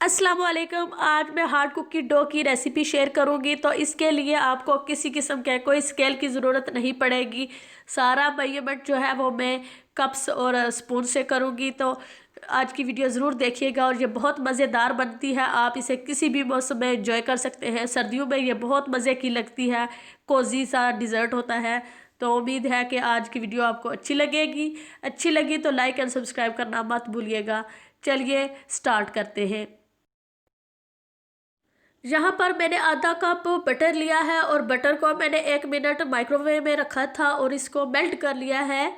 अस्सलाम वालेकुम। आज मैं हार्ड कुकी डो की रेसिपी शेयर करूंगी। तो इसके लिए आपको किसी किस्म के कोई स्केल की ज़रूरत नहीं पड़ेगी। सारा मेजरमेंट जो है वो मैं कप्स और स्पून से करूंगी। तो आज की वीडियो ज़रूर देखिएगा और ये बहुत मज़ेदार बनती है। आप इसे किसी भी मौसम में एंजॉय कर सकते हैं। सर्दियों में ये बहुत मज़े की लगती है, कोजी सा डिज़र्ट होता है। तो उम्मीद है कि आज की वीडियो आपको अच्छी लगेगी। अच्छी लगी तो लाइक एंड सब्सक्राइब करना मत भूलिएगा। चलिए स्टार्ट करते हैं। यहाँ पर मैंने आधा कप बटर लिया है और बटर को मैंने 1 मिनट माइक्रोवेव में रखा था और इसको मेल्ट कर लिया है।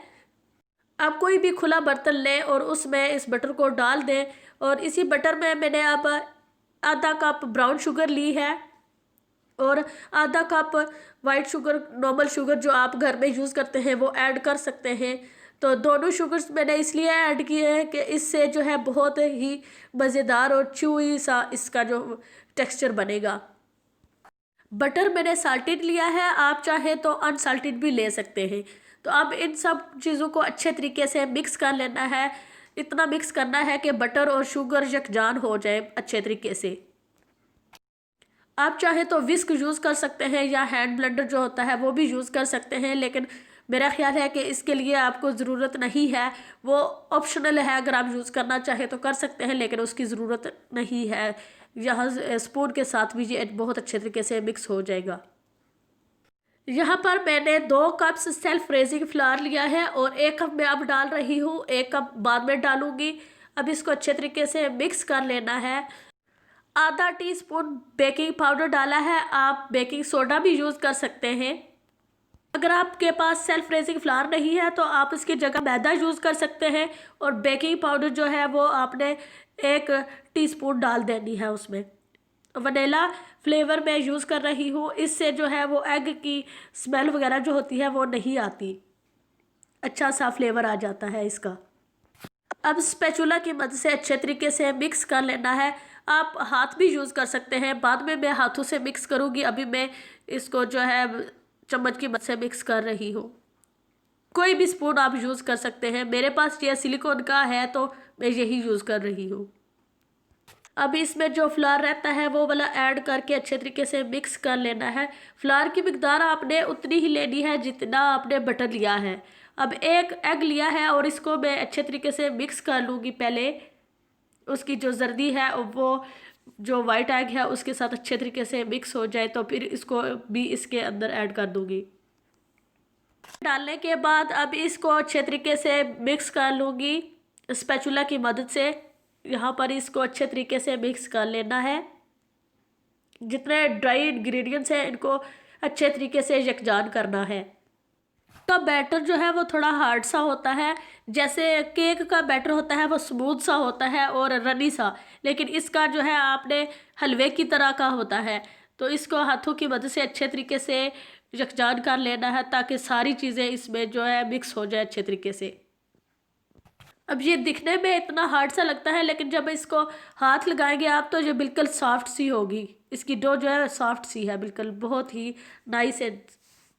आप कोई भी खुला बर्तन लें और उसमें इस बटर को डाल दें और इसी बटर में मैंने अब आधा कप ब्राउन शुगर ली है और आधा cup white sugar, normal sugar जो आप घर में यूज़ करते हैं वो ऐड कर सकते हैं। तो दोनों शुगर्स मैंने इसलिए ऐड किए हैं कि इससे जो है बहुत ही मज़ेदार और च्यूई सा इसका जो टेक्सचर बनेगा। बटर मैंने साल्टेड लिया है, आप चाहे तो अनसाल्टेड भी ले सकते हैं। तो अब इन सब चीज़ों को अच्छे तरीके से मिक्स कर लेना है। इतना मिक्स करना है कि बटर और शुगर यकजान हो जाए अच्छे तरीके से। आप चाहे तो विस्क यूज़ कर सकते हैं या हैंड ब्लेंडर जो होता है वो भी यूज़ कर सकते हैं, लेकिन मेरा ख्याल है कि इसके लिए आपको ज़रूरत नहीं है। वो ऑप्शनल है, अगर आप यूज़ करना चाहें तो कर सकते हैं, लेकिन उसकी ज़रूरत नहीं है। यहाँ स्पून के साथ भी ये बहुत अच्छे तरीके से मिक्स हो जाएगा। यहाँ पर मैंने 2 कप्स सेल्फ रेजिंग फ्लावर लिया है और 1 कप मैं अब डाल रही हूँ, 1 कप बाद में डालूंगी। अब इसको अच्छे तरीके से मिक्स कर लेना है। आधा टीस्पून बेकिंग पाउडर डाला है, आप बेकिंग सोडा भी यूज़ कर सकते हैं। अगर आपके पास सेल्फ रेजिंग फ्लावर नहीं है तो आप इसकी जगह मैदा यूज़ कर सकते हैं और बेकिंग पाउडर जो है वो आपने 1 टीस्पून डाल देनी है उसमें। वनीला फ्लेवर मैं यूज़ कर रही हूँ, इससे जो है वो एग की स्मेल वगैरह जो होती है वो नहीं आती, अच्छा सा फ्लेवर आ जाता है इसका। अब स्पैचुला की मदद से अच्छे तरीके से मिक्स कर लेना है। आप हाथ भी यूज़ कर सकते हैं, बाद में मैं हाथों से मिक्स करूँगी। अभी मैं इसको जो है चम्मच की मदद से मिक्स कर रही हूँ। कोई भी स्पून आप यूज़ कर सकते हैं, मेरे पास ये सिलिकॉन का है तो मैं यही यूज़ कर रही हूँ। अब इसमें जो फ्लावर रहता है वो वाला ऐड करके अच्छे तरीके से मिक्स कर लेना है। फ्लावर की मिकदार आपने उतनी ही लेनी है जितना आपने बटर लिया है। अब 1 एग लिया है और इसको मैं अच्छे तरीके से मिक्स कर लूँगी। पहले उसकी जो जर्दी है वो जो वाइट एग है उसके साथ अच्छे तरीके से मिक्स हो जाए तो फिर इसको भी इसके अंदर ऐड कर दूँगी। डालने के बाद अब इसको अच्छे तरीके से मिक्स कर लूँगी स्पैचुला की मदद से। यहाँ पर इसको अच्छे तरीके से मिक्स कर लेना है। जितने ड्राई इंग्रेडिएंट्स हैं इनको अच्छे तरीके से यकजान करना है। का बैटर जो है वो थोड़ा हार्ड सा होता है, जैसे केक का बैटर होता है वो स्मूथ सा होता है और रनी सा, लेकिन इसका जो है आपने हलवे की तरह का होता है। तो इसको हाथों की मदद से अच्छे तरीके से यकजान कर लेना है ताकि सारी चीज़ें इसमें जो है मिक्स हो जाए अच्छे तरीके से। अब ये दिखने में इतना हार्ड सा लगता है, लेकिन जब इसको हाथ लगाएंगे आप तो ये बिल्कुल सॉफ्ट सी होगी। इसकी डो जो है सॉफ्ट सी है, बिल्कुल बहुत ही नाइस एंड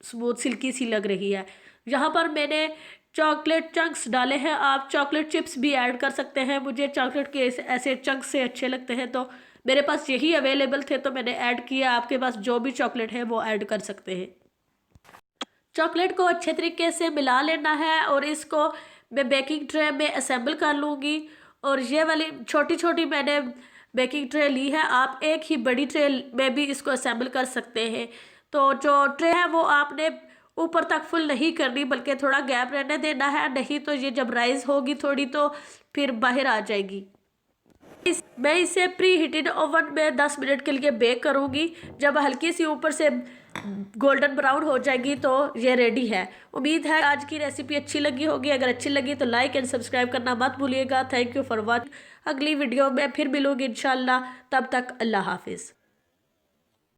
स्मूथ सिल्की सी लग रही है। यहाँ पर मैंने चॉकलेट चंक्स डाले हैं, आप चॉकलेट चिप्स भी ऐड कर सकते हैं। मुझे चॉकलेट के ऐसे चंक्स से अच्छे लगते हैं तो मेरे पास यही अवेलेबल थे तो मैंने ऐड किया। आपके पास जो भी चॉकलेट है वो ऐड कर सकते हैं। चॉकलेट को अच्छे तरीके से मिला लेना है और इसको मैं बेकिंग ट्रे में असेंबल कर लूँगी। और ये वाली छोटी छोटी मैंने बेकिंग ट्रे ली है, आप एक ही बड़ी ट्रे में भी इसको असेंबल कर सकते हैं। तो जो ट्रे है वो आपने ऊपर तक फुल नहीं करनी, बल्कि थोड़ा गैप रहने देना है, नहीं तो ये जब राइज होगी थोड़ी तो फिर बाहर आ जाएगी। मैं इसे प्री हीटेड ओवन में 10 मिनट के लिए बेक करूँगी। जब हल्की सी ऊपर से गोल्डन ब्राउन हो जाएगी तो ये रेडी है। उम्मीद है आज की रेसिपी अच्छी लगी होगी। अगर अच्छी लगी तो लाइक एंड सब्सक्राइब करना मत भूलिएगा। Thank you for watching. अगली वीडियो में फिर मिलूंगी इंशाल्लाह, तब तक अल्लाह हाफिज़।